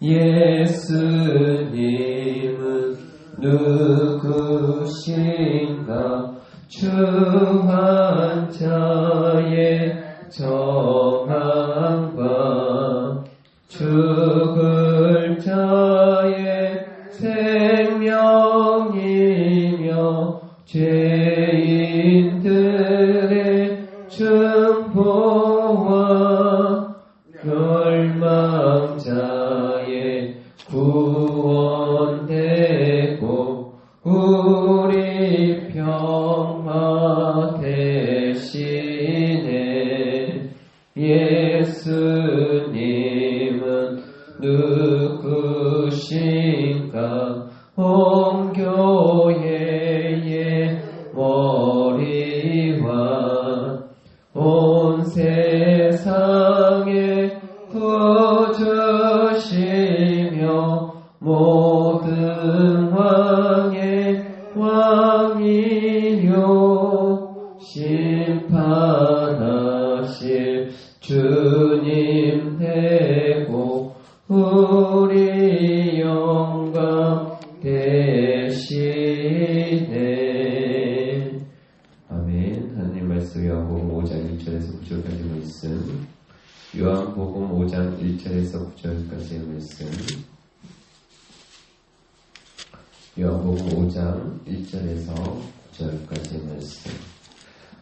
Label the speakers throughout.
Speaker 1: 예수님은 누구신가? 추한 자의 정함과 죽을 자의 생명이며 죄인들의 중보와 멸망자의 구원되고 우리 평화 대신에 예수님은 누구신가? 온 교회의 머리와 온 세상의 구주시며 모든 왕의 왕이요 심판하실 주님 되고 우리 영광 대신에. 아멘. 하나님 말씀 요한복음 5장 1절에서 9절까지 말씀, 요한복음 5장 1절에서 9절까지의 말씀, 요한복음 5장 1절에서 9절까지의 말씀.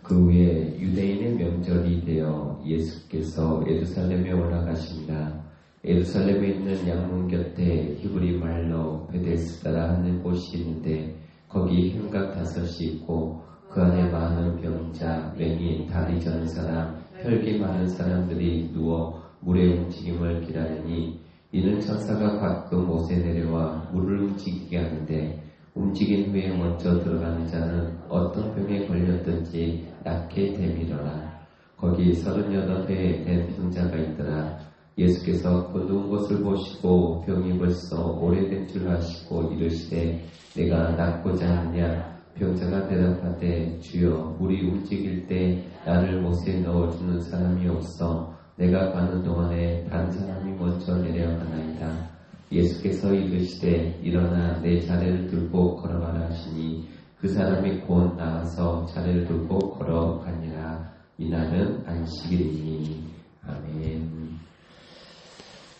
Speaker 1: 그 후에 유대인의 명절이 되어 예수께서 예루살렘에 올라가신다. 예루살렘에 있는 양문 곁에 히브리 말로 베데스다라 하는 곳이 있는데 거기 행각 5이 있고 그 안에 많은 병자, 맹인, 다리 저는 사람, 혈기 많은 사람들이 누워 물의 움직임을 기다리니 이는 천사가 가끔 옷에 내려와 물을 움직이게 하는데 움직인 후에 먼저 들어가는 자는 어떤 병에 걸렸든지 낫게 되밀어라. 거기 38회 된 병자가 있더라. 예수께서 그 누운 것을 보시고 병이 벌써 오래된 줄 아시고 이르시되 내가 낫고자 하느냐? 병자가 대답하되 주여 물이 움직일 때 나를 못에 넣어주는 사람이 없어 내가 가는 동안에 다른 사람이 먼저 내려가나이다. 예수께서 이르시되 일어나 내 자리를 들고 걸어가라 하시니 그 사람이 곧 나와서 자리를 들고 걸어가니라. 이날은 안식일이니. 아멘.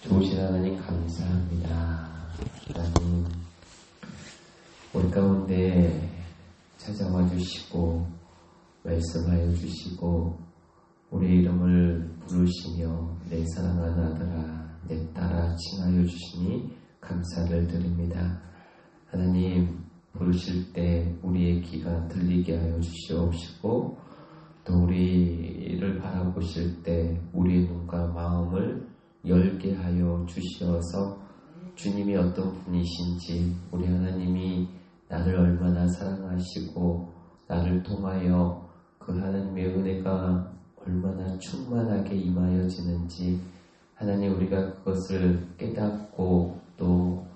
Speaker 1: 좋으신 하나님 감사합니다. 하나님 우리 가운데 찾아와 주시고 말씀하여 주시고 우리 이름을 부르시며 내 사랑하는 아들아 내 딸아 칭하여 주시니 감사를 드립니다. 하나님 부르실 때 우리의 귀가 들리게 하여 주시옵시고 또 우리를 바라보실 때 우리의 눈과 마음을 열게 하여 주시어서 주님이 어떤 분이신지 우리 하나님이 나를 얼마나 사랑하시고 나를 통하여 그 하나님의 은혜가 얼마나 충만하게 임하여지는지 하나님 우리가 그것을 깨닫고 또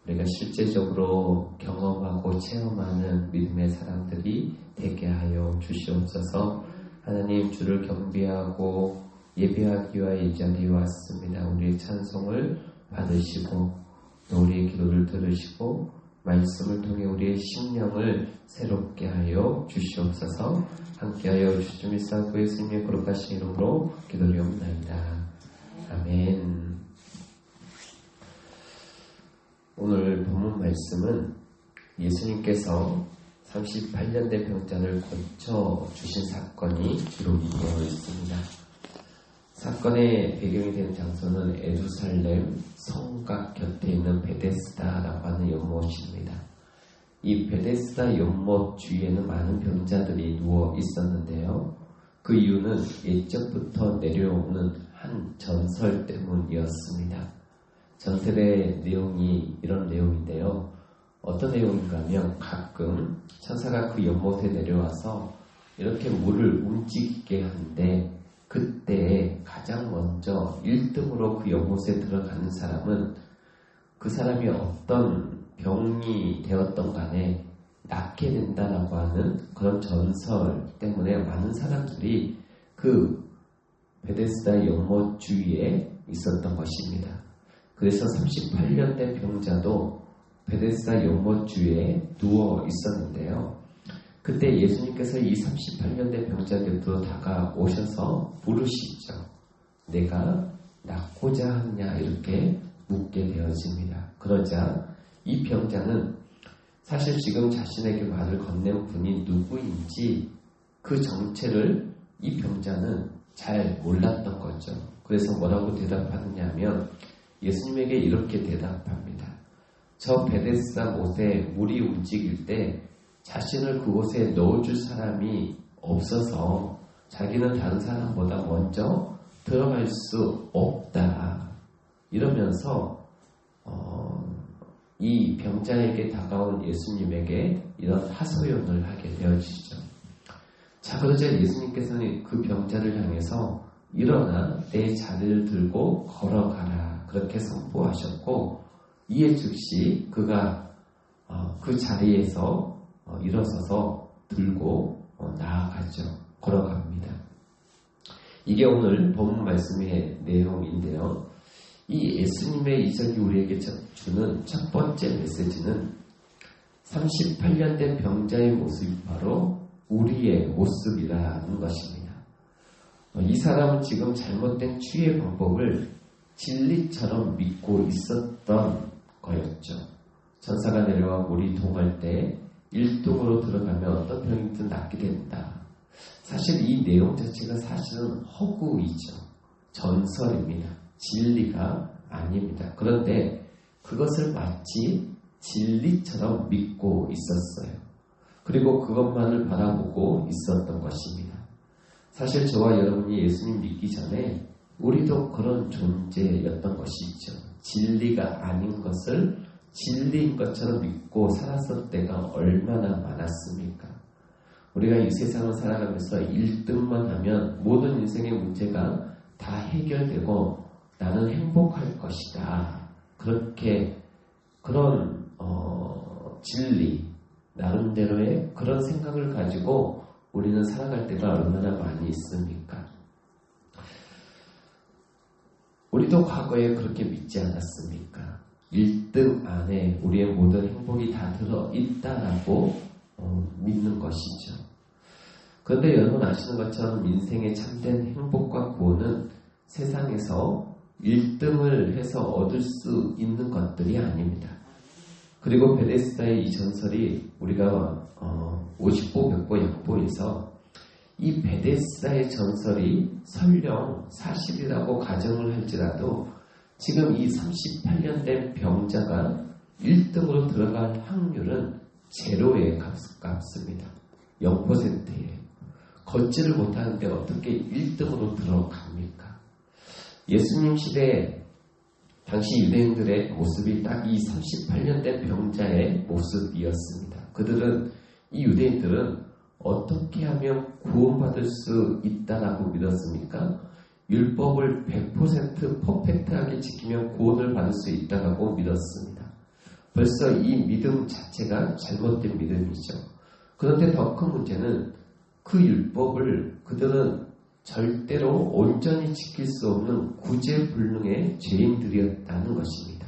Speaker 1: 우리가 실제적으로 경험하고 체험하는 믿음의 사람들이 되게 하여 주시옵소서. 하나님 주를 경배하고 예배하기 위하여 이 자리에 왔습니다. 우리의 찬송을 받으시고 또 우리의 기도를 들으시고 말씀을 통해 우리의 심령을 새롭게 하여 주시옵소서. 함께하여 주시며 믿사옵고 예수님의 거룩하신 이름으로 기도드리옵나이다. 아멘. 오늘 본문 말씀은 예수님께서 38년 된 병자를 고쳐주신 사건이 기록이 되어 있습니다. 사건의 배경이 되는 장소는 예루살렘 성곽 곁에 있는 베데스다라고 하는 연못입니다. 이 베데스다 연못 주위에는 많은 병자들이 누워 있었는데요. 그 이유는 예적부터 내려오는 한 전설 때문이었습니다. 전설의 내용이 이런 내용인데요. 어떤 내용인가 하면 가끔 천사가 그 연못에 내려와서 이렇게 물을 움직이게 하는데 그때 가장 먼저 1등으로 그 연못에 들어가는 사람은 그 사람이 어떤 병이 되었던 간에 낫게 된다라고 하는 그런 전설 때문에 많은 사람들이 그 베데스다 연못 주위에 있었던 것입니다. 그래서 38년 된 병자도 베데스다 연못주에 누워 있었는데요. 그때 예수님께서 이 38년 된 병자 곁으로 다가오셔서 부르시죠. 내가 낫고자 하느냐 이렇게 묻게 되어집니다. 그러자 이 병자는 사실 지금 자신에게 말을 건넨 분이 누구인지 그 정체를 이 병자는 잘 몰랐던 거죠. 그래서 뭐라고 대답하느냐 하면 예수님에게 이렇게 대답합니다. 저 베데스다 못에 물이 움직일 때 자신을 그곳에 넣어줄 사람이 없어서 자기는 다른 사람보다 먼저 들어갈 수 없다. 이러면서 이 병자에게 다가온 예수님에게 이런 하소연을 하게 되어지죠. 자, 그러자 예수님께서는 그 병자를 향해서 일어나 내 자리를 들고 걸어가라 그렇게 선포하셨고 이에 즉시 그가 그 자리에서 일어서서 들고 나아가죠. 걸어갑니다. 이게 오늘 본문 말씀의 내용인데요. 이 예수님의 이적이 우리에게 주는 첫 번째 메시지는 38년 된 병자의 모습이 바로 우리의 모습이라는 것입니다. 이 사람은 지금 잘못된 치유의 방법을 진리처럼 믿고 있었던 거였죠. 천사가 내려와 물이 동할 때 1등으로 들어가면 어떤 병이든 낫게 된다. 사실 이 내용 자체가 사실은 허구이죠. 전설입니다. 진리가 아닙니다. 그런데 그것을 마치 진리처럼 믿고 있었어요. 그리고 그것만을 바라보고 있었던 것입니다. 사실 저와 여러분이 예수님 믿기 전에 우리도 그런 존재였던 것이죠. 진리가 아닌 것을 진리인 것처럼 믿고 살았을 때가 얼마나 많았습니까? 우리가 이 세상을 살아가면서 1등만 하면 모든 인생의 문제가 다 해결되고 나는 행복할 것이다. 그렇게 그런 진리 나름대로의 그런 생각을 가지고 우리는 살아갈 때가 얼마나 많이 있습니까? 우리도 과거에 그렇게 믿지 않았습니까? 1등 안에 우리의 모든 행복이 다 들어있다라고 믿는 것이죠. 그런데 여러분 아시는 것처럼 인생의 참된 행복과 구원은 세상에서 1등을 해서 얻을 수 있는 것들이 아닙니다. 그리고 베데스다의 이 전설이 우리가 50보, 100보, 약보에서 이 베데스다의 전설이 설령 사실이라고 가정을 할지라도 지금 이 38년 된 병자가 1등으로 들어갈 확률은 제로에 가깝습니다. 0%예요. 걷지를 못하는데 어떻게 1등으로 들어갑니까? 예수님 시대에 당시 유대인들의 모습이 딱 이 38년 된 병자의 모습이었습니다. 이 유대인들은 어떻게 하면 구원받을 수 있다라고 믿었습니까? 율법을 100% 퍼펙트하게 지키면 구원을 받을 수 있다라고 믿었습니다. 벌써 이 믿음 자체가 잘못된 믿음이죠. 그런데 더 큰 문제는 그 율법을 그들은 절대로 온전히 지킬 수 없는 구제불능의 죄인들이었다는 것입니다.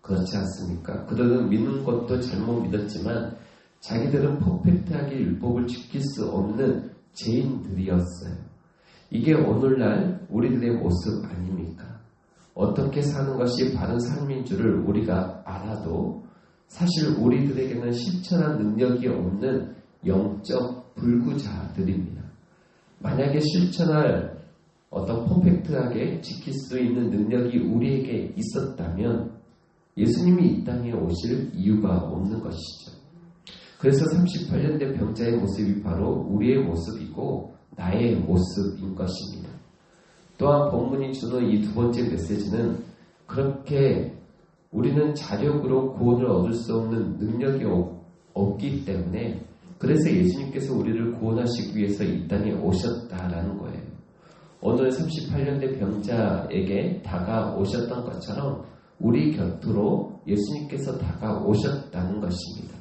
Speaker 1: 그렇지 않습니까? 그들은 믿는 것도 잘못 믿었지만 자기들은 퍼펙트하게 율법을 지킬 수 없는 죄인들이었어요. 이게 오늘날 우리들의 모습 아닙니까? 어떻게 사는 것이 바른 삶인 줄을 우리가 알아도 사실 우리들에게는 실천한 능력이 없는 영적 불구자들입니다. 만약에 실천할 어떤 퍼펙트하게 지킬 수 있는 능력이 우리에게 있었다면 예수님이 이 땅에 오실 이유가 없는 것이죠. 그래서 38년 된 병자의 모습이 바로 우리의 모습이고 나의 모습인 것입니다. 또한 본문이 주는 이 두 번째 메시지는 그렇게 우리는 자력으로 구원을 얻을 수 없는 능력이 없기 때문에 그래서 예수님께서 우리를 구원하시기 위해서 이 땅에 오셨다라는 거예요. 오늘 38년 된 병자에게 다가오셨던 것처럼 우리 곁으로 예수님께서 다가오셨다는 것입니다.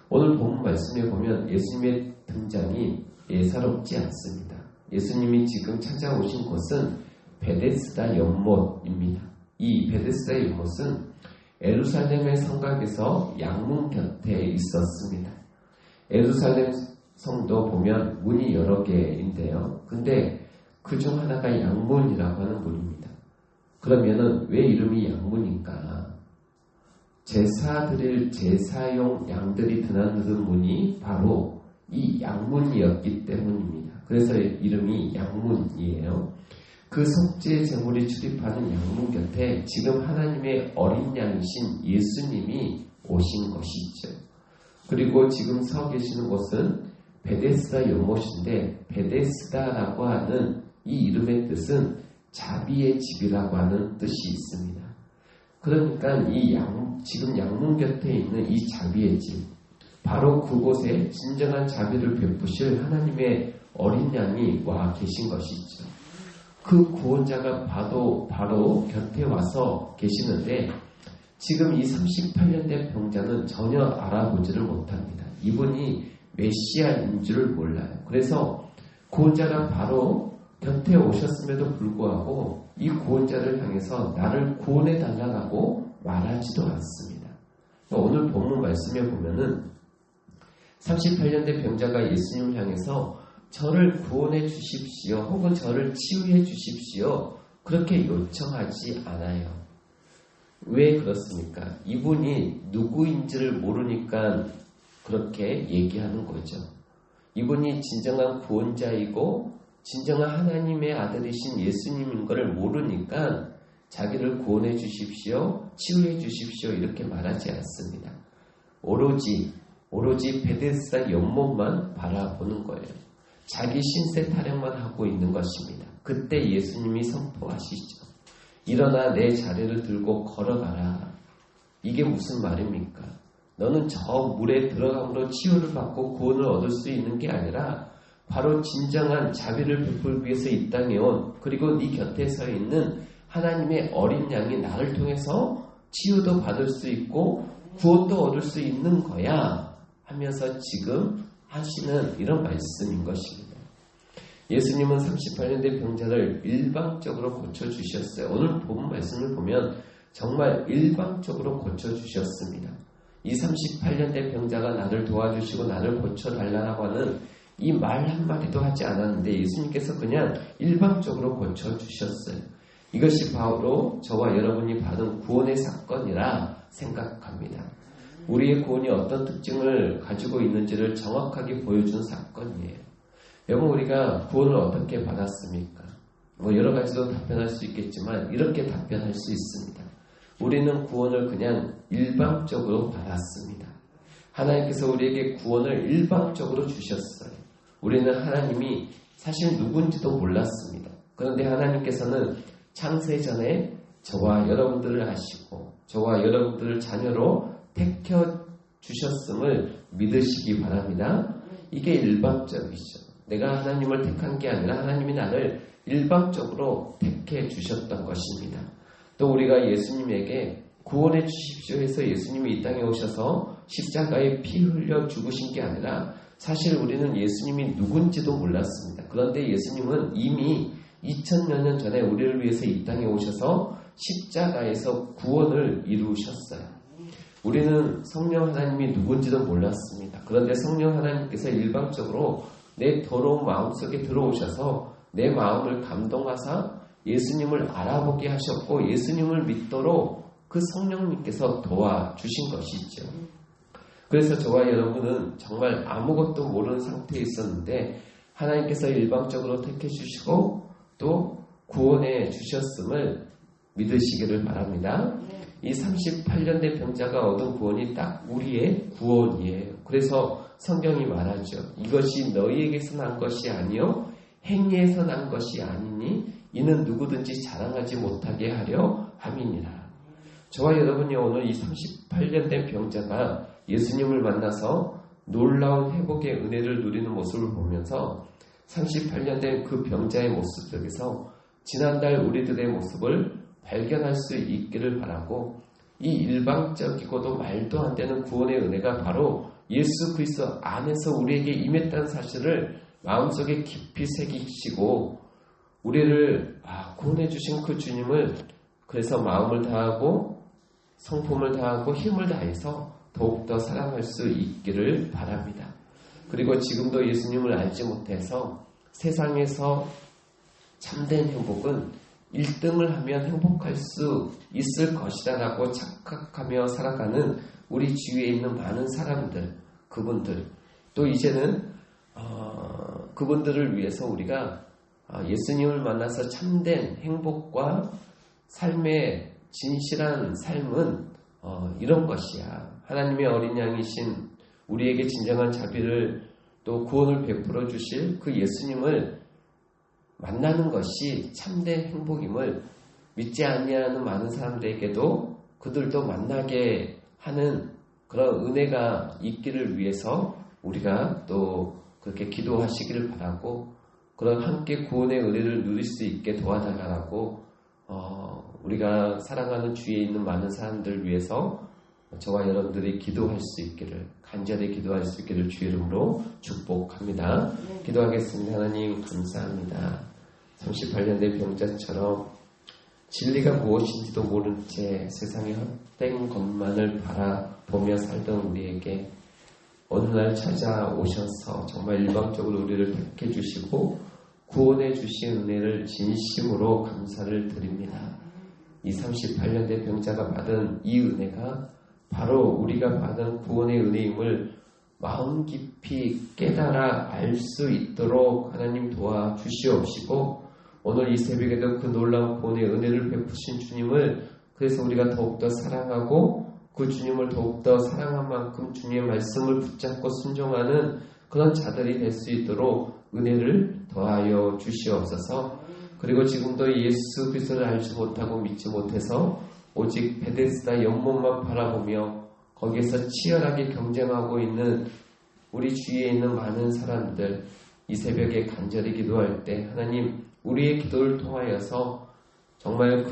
Speaker 1: 오늘 본문 말씀에 보면 예수님의 등장이 예사롭지 않습니다. 예수님이 지금 찾아오신 곳은 베데스다 연못입니다. 이 베데스다의 연못은 예루살렘의 성곽에서 양문 곁에 있었습니다. 예루살렘 성도 보면 문이 여러 개인데요. 근데 그 중 하나가 양문이라고 하는 문입니다. 그러면은 왜 이름이 양문인가? 제사 드릴 제사용 양들이 드나드는 문이 바로 이 양문이었기 때문입니다. 그래서 이름이 양문이에요. 그 속죄 제물이 출입하는 양문 곁에 지금 하나님의 어린 양이신 예수님이 오신 것이죠. 그리고 지금 서 계시는 곳은 베데스다 연못인데, 베데스다라고 하는 이 이름의 뜻은 자비의 집이라고 하는 뜻이 있습니다. 그러니까 지금 양문 곁에 있는 이 자비의 집, 바로 그곳에 진정한 자비를 베푸실 하나님의 어린 양이 와 계신 것이죠. 그 구원자가 바로 곁에 와서 계시는데, 지금 이 38년 된 병자는 전혀 알아보지를 못합니다. 이분이 메시아인 줄을 몰라요. 그래서 구원자가 바로 곁에 오셨음에도 불구하고 이 구원자를 향해서 나를 구원해 달라고 말하지도 않습니다. 오늘 본문 말씀에 보면은 38년 된 병자가 예수님을 향해서 저를 구원해 주십시오, 혹은 저를 치유해 주십시오, 그렇게 요청하지 않아요. 왜 그렇습니까? 이분이 누구인지를 모르니까 그렇게 얘기하는 거죠. 이분이 진정한 구원자이고 진정한 하나님의 아들이신 예수님인 것을 모르니까 자기를 구원해 주십시오, 치유해 주십시오 이렇게 말하지 않습니다. 오로지 베데스다 연못만 바라보는 거예요. 자기 신세 타령만 하고 있는 것입니다. 그때 예수님이 선포하시죠. 일어나 내 자리를 들고 걸어가라. 이게 무슨 말입니까? 너는 저 물에 들어감으로 치유를 받고 구원을 얻을 수 있는 게 아니라 바로 진정한 자비를 베풀기 위해서 이 땅에 온, 그리고 네 곁에 서 있는 하나님의 어린 양이 나를 통해서 치유도 받을 수 있고 구원도 얻을 수 있는 거야 하면서 지금 하시는 이런 말씀인 것입니다. 예수님은 38년 된 병자를 일방적으로 고쳐주셨어요. 오늘 본 말씀을 보면 정말 일방적으로 고쳐주셨습니다. 이 38년 된 병자가 나를 도와주시고 나를 고쳐달라고 하는 이 말 한마디도 하지 않았는데 예수님께서 그냥 일방적으로 고쳐주셨어요. 이것이 바로 저와 여러분이 받은 구원의 사건이라 생각합니다. 우리의 구원이 어떤 특징을 가지고 있는지를 정확하게 보여준 사건이에요. 여러분, 우리가 구원을 어떻게 받았습니까? 여러 가지로 답변할 수 있겠지만 이렇게 답변할 수 있습니다. 우리는 구원을 그냥 일방적으로 받았습니다. 하나님께서 우리에게 구원을 일방적으로 주셨어요. 우리는 하나님이 사실 누군지도 몰랐습니다. 그런데 하나님께서는 창세 전에 저와 여러분들을 아시고 저와 여러분들을 자녀로 택혀 주셨음을 믿으시기 바랍니다. 이게 일방적이죠. 내가 하나님을 택한 게 아니라 하나님이 나를 일방적으로 택해 주셨던 것입니다. 또 우리가 예수님에게 구원해 주십시오 해서 예수님이 이 땅에 오셔서 십자가에 피 흘려 죽으신 게 아니라 사실 우리는 예수님이 누군지도 몰랐습니다. 그런데 예수님은 이미 2000여 년 전에 우리를 위해서 이 땅에 오셔서 십자가에서 구원을 이루셨어요. 우리는 성령 하나님이 누군지도 몰랐습니다. 그런데 성령 하나님께서 일방적으로 내 더러운 마음속에 들어오셔서 내 마음을 감동하사 예수님을 알아보게 하셨고 예수님을 믿도록 그 성령님께서 도와주신 것이죠. 그래서 저와 여러분은 정말 아무것도 모르는 상태에 있었는데 하나님께서 일방적으로 택해 주시고 또 구원해 주셨음을 믿으시기를 바랍니다. 이 38년 된 병자가 얻은 구원이 딱 우리의 구원이에요. 그래서 성경이 말하죠. 이것이 너희에게서 난 것이 아니요 행위에서 난 것이 아니니 이는 누구든지 자랑하지 못하게 하려 함이니라. 저와 여러분이 오늘 이 38년 된 병자가 예수님을 만나서 놀라운 회복의 은혜를 누리는 모습을 보면서 38년 된 그 병자의 모습 속에서 지난달 우리들의 모습을 발견할 수 있기를 바라고 이 일방적이고도 말도 안 되는 구원의 은혜가 바로 예수 그리스도 안에서 우리에게 임했다는 사실을 마음속에 깊이 새기시고 우리를 구원해 주신 그 주님을 그래서 마음을 다하고 성품을 다하고 힘을 다해서 더욱더 사랑할 수 있기를 바랍니다. 그리고 지금도 예수님을 알지 못해서 세상에서 참된 행복은 1등을 하면 행복할 수 있을 것이다라고 착각하며 살아가는 우리 주위에 있는 많은 사람들, 그분들, 또 이제는 그분들을 위해서 우리가 예수님을 만나서 참된 행복과 삶의 진실한 삶은 이런 것이야. 하나님의 어린 양이신 우리에게 진정한 자비를 또 구원을 베풀어 주실 그 예수님을 만나는 것이 참된 행복임을 믿지 아니하는 많은 사람들에게도 그들도 만나게 하는 그런 은혜가 있기를 위해서 우리가 또 그렇게 기도하시기를 바라고, 그런 함께 구원의 은혜를 누릴 수 있게 도와달라고 우리가 사랑하는 주위에 있는 많은 사람들을 위해서 저와 여러분들이 기도할 수 있기를, 간절히 기도할 수 있기를 주 이름으로 축복합니다. 기도하겠습니다. 하나님 감사합니다. 38년 된 병자처럼 진리가 무엇인지도 모른 채 세상의 헛된 것만을 바라보며 살던 우리에게 어느 날 찾아오셔서 정말 일방적으로 우리를 택해 주시고 구원해 주신 은혜를 진심으로 감사를 드립니다. 이 38년 된 병자가 받은 이 은혜가 바로 우리가 받은 구원의 은혜임을 마음 깊이 깨달아 알 수 있도록 하나님 도와주시옵시고, 오늘 이 새벽에도 그 놀라운 구원의 은혜를 베푸신 주님을 그래서 우리가 더욱더 사랑하고 그 주님을 더욱더 사랑한 만큼 주님의 말씀을 붙잡고 순종하는 그런 자들이 될 수 있도록 은혜를 더하여 주시옵소서. 그리고 지금도 예수 그리스도를 알지 못하고 믿지 못해서 오직 베데스다 연못만 바라보며 거기에서 치열하게 경쟁하고 있는 우리 주위에 있는 많은 사람들, 이 새벽에 간절히 기도할 때 하나님 우리의 기도를 통하여서 정말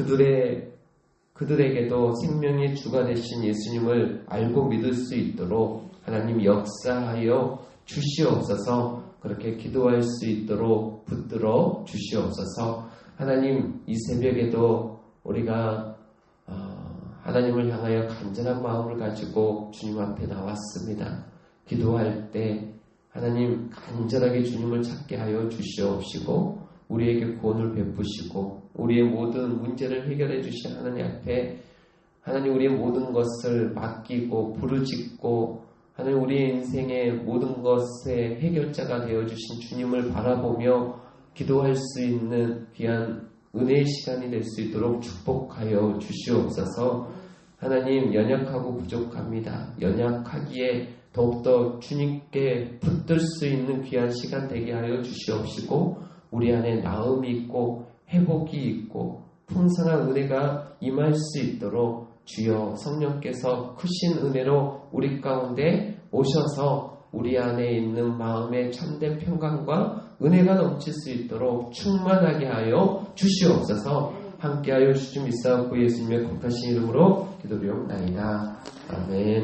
Speaker 1: 그들에게도 생명의 주가 되신 예수님을 알고 믿을 수 있도록 하나님 역사하여 주시옵소서. 그렇게 기도할 수 있도록 붙들어 주시옵소서. 하나님 이 새벽에도 우리가 하나님을 향하여 간절한 마음을 가지고 주님 앞에 나왔습니다. 기도할 때 하나님 간절하게 주님을 찾게 하여 주시옵시고 우리에게 구원을 베푸시고 우리의 모든 문제를 해결해 주신 하나님 앞에 하나님 우리의 모든 것을 맡기고 부르짖고 하나님 우리의 인생의 모든 것의 해결자가 되어주신 주님을 바라보며 기도할 수 있는 귀한 은혜의 시간이 될 수 있도록 축복하여 주시옵소서. 하나님 연약하고 부족합니다. 연약하기에 더욱더 주님께 붙들 수 있는 귀한 시간 되게 하여 주시옵시고 우리 안에 나음이 있고 회복이 있고 풍성한 은혜가 임할 수 있도록 주여 성령께서 크신 은혜로 우리 가운데 오셔서 우리 안에 있는 마음의 참된 평강과 은혜가 넘칠 수 있도록 충만하게 하여 주시옵소서. 함께하여 주시 믿사옵고 예수님의 거룩하신 이름으로 기도드리옵나이다. 아멘.